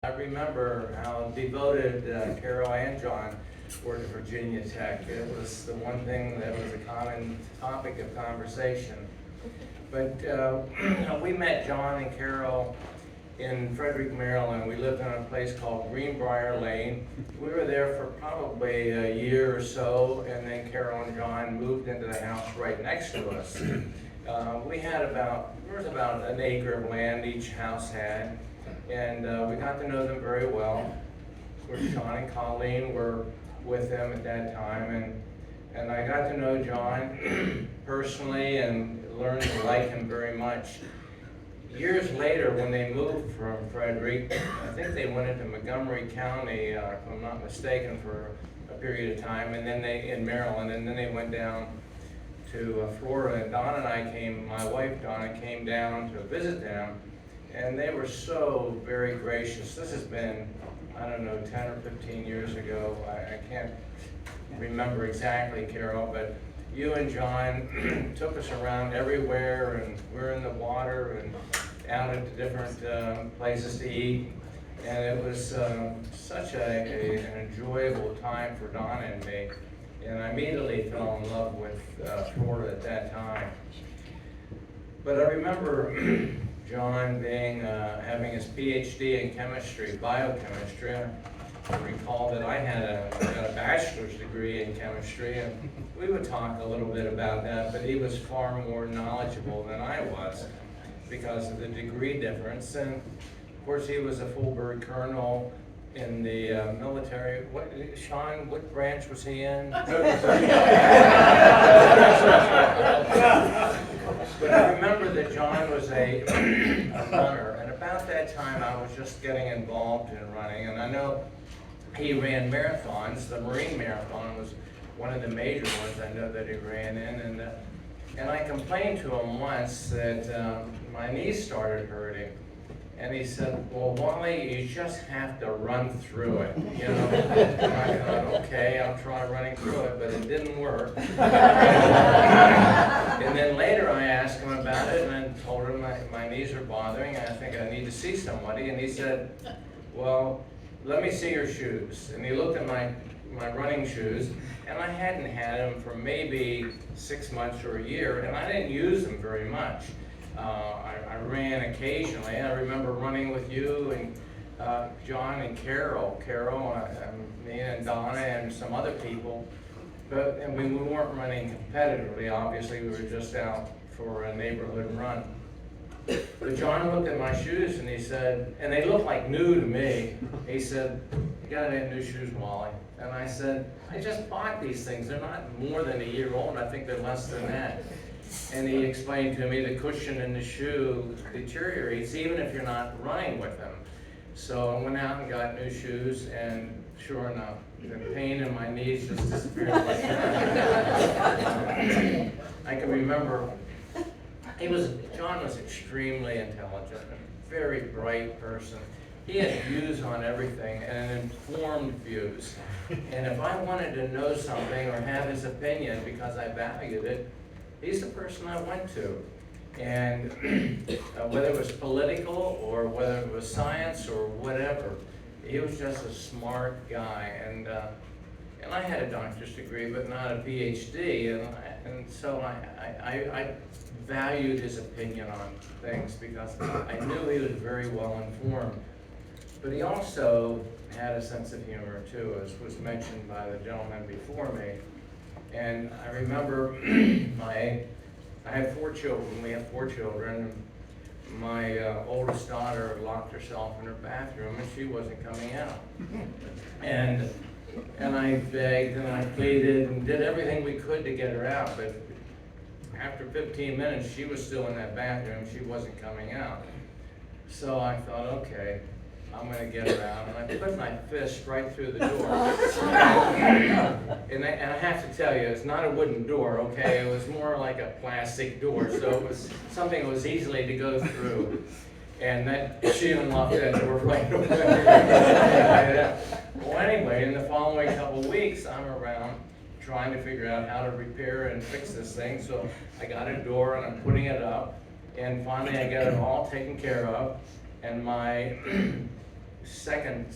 I remember how devoted Carol and John were to Virginia Tech. It was the one thing that was a common topic of conversation. But we met John and Carol in Frederick, Maryland. We lived in a place called Greenbrier Lane. We were there for probably a year or so, and then Carol and John moved into the house right next to us. There was about an acre of land each house had, and we got to know them very well. Of course, John and Colleen were with them at that time, and I got to know John personally and learned to like him very much. Years later, when they moved from Frederick, I think they went into Montgomery County, if I'm not mistaken, for a period of time, and then in Maryland, and then they went down to Florida. And Don and I my wife Donna came down to visit them, and they were so very gracious. This has been, I don't know, 10 or 15 years ago. I can't remember exactly, Carol, but you and John took us around everywhere, and we're in the water and out into different places to eat. And it was such an enjoyable time for Donna and me. And I immediately fell in love with Florida at that time. But I remember John having his PhD in chemistry, biochemistry. I recall that I had a bachelor's degree in chemistry, and we would talk a little bit about that, but he was far more knowledgeable than I was because of the degree difference. And of course, he was a full bird colonel in the military. Sean, what branch was he in? But I remember that John was a runner, and about that time I was just getting involved in running, and I know he ran marathons. The Marine Marathon was one of the major ones I know that he ran in, and I complained to him once that my knees started hurting. And he said, well, Wally, you just have to run through it, you know. And I thought, okay, I'll try running through it, but it didn't work. And then later I asked him about it, and I told him my knees are bothering, and I think I need to see somebody. And he said, well, let me see your shoes. And he looked at my running shoes, and I hadn't had them for maybe 6 months or a year, and I didn't use them very much. I ran occasionally. I remember running with you and John and Carol, me and Donna and some other people. And we weren't running competitively, obviously. We were just out for a neighborhood run. But John looked at my shoes and he said, and they looked like new to me. He said, you got any new shoes, Wally? And I said, I just bought these things. They're not more than a year old. I think they're less than that. And he explained to me the cushion in the shoe deteriorates even if you're not running with them. So I went out and got new shoes, and sure enough, the pain in my knees just disappeared like that. I can remember, John was extremely intelligent, a very bright person. He had views on everything, and informed views. And if I wanted to know something or have his opinion because I valued it, he's the person I went to. And whether it was political or whether it was science or whatever, he was just a smart guy. And I had a doctor's degree, but not a PhD. And so I valued his opinion on things because I knew he was very well informed. But he also had a sense of humor too, as was mentioned by the gentleman before me. And I remember I have 4 children. We have 4 children. My oldest daughter locked herself in her bathroom, and she wasn't coming out. And I begged and I pleaded and did everything we could to get her out. But after 15 minutes, she was still in that bathroom. She wasn't coming out. So I thought, okay, I'm going to get her out. And I put my fist right through the door. And I have to tell you, it's not a wooden door, okay? It was more like a plastic door. So it was something that was easily to go through. And she unlocked that door right away. Well, anyway, in the following couple of weeks, I'm around trying to figure out how to repair and fix this thing. So I got a door and I'm putting it up. And finally, I got it all taken care of. And my second